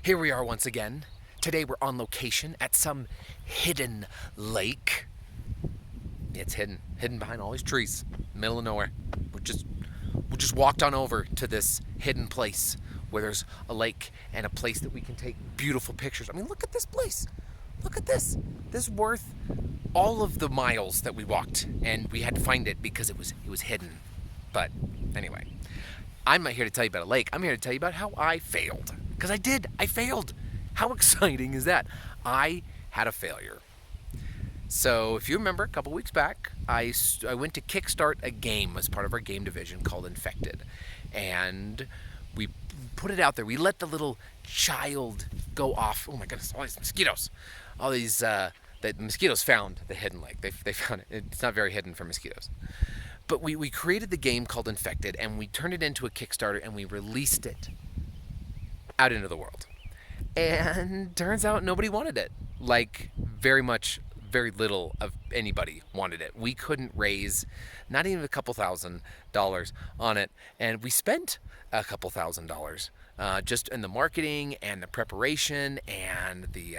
Here we are once again. Today we're on location at some hidden lake. It's hidden behind all these trees, middle of nowhere. We just walked on over to this hidden place where there's a lake and a place that we can take beautiful pictures. I mean, look at this place. Look at this. This is worth all of the miles that we walked, and we had to find it because it was hidden. But anyway, I'm not here to tell you about a lake. I'm here to tell you about how I failed. Because I did. I failed. How exciting is that? I had a failure. So if you remember, a couple weeks back, I went to kickstart a game as part of our game division called Infected. And we put it out there. We let the little child go off. Oh my goodness, all these mosquitoes. All these, the mosquitoes found the hidden lake. They found it. It's not very hidden for mosquitoes. But we created the game called Infected, and we turned it into a Kickstarter, and we released it out into the world. And turns out nobody wanted it. Like, very little of anybody wanted it. We couldn't raise not even a couple $1,000s on it, and we spent a couple $1,000s just in the marketing and the preparation and the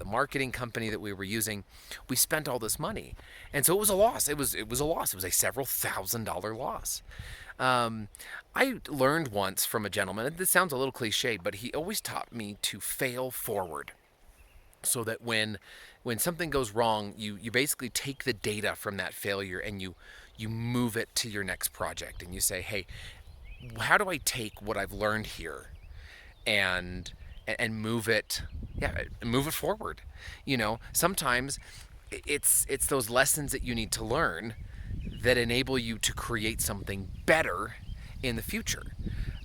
marketing company that we were using. We spent all this money, and so it was a loss. It was a loss. It was a several $1,000 loss. I learned once from a gentleman, and this sounds a little cliche, but he always taught me to fail forward. So that when something goes wrong, you basically take the data from that failure and you move it to your next project, and you say, hey, how do I take what I've learned here and move it forward? You know, sometimes it's those lessons that you need to learn that enable you to create something better in the future.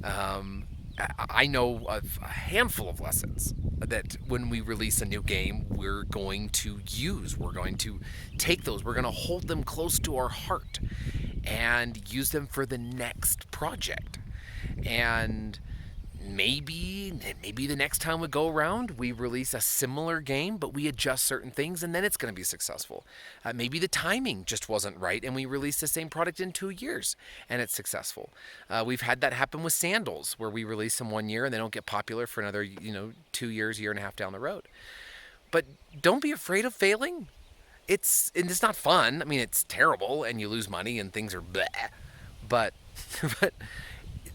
I know of a handful of lessons that when we release a new game, we're going to use. We're going to take those. We're going to hold them close to our heart and use them for the next project. And maybe the next time we go around, we release a similar game, but we adjust certain things, and then it's going to be successful. Maybe the timing just wasn't right, and we release the same product in 2 years, and it's successful. We've had that happen with sandals, where we release them 1 year, and they don't get popular for another 2 years, year and a half down the road. But don't be afraid of failing. It's not fun. I mean, it's terrible, and you lose money, and things are bleh. But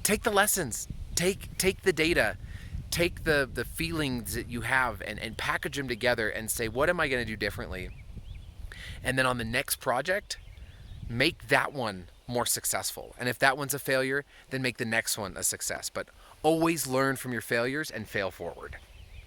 take the lessons. Take the data, take the feelings that you have and package them together and say, what am I going to do differently? And then on the next project, make that one more successful. And if that one's a failure, then make the next one a success. But always learn from your failures and fail forward.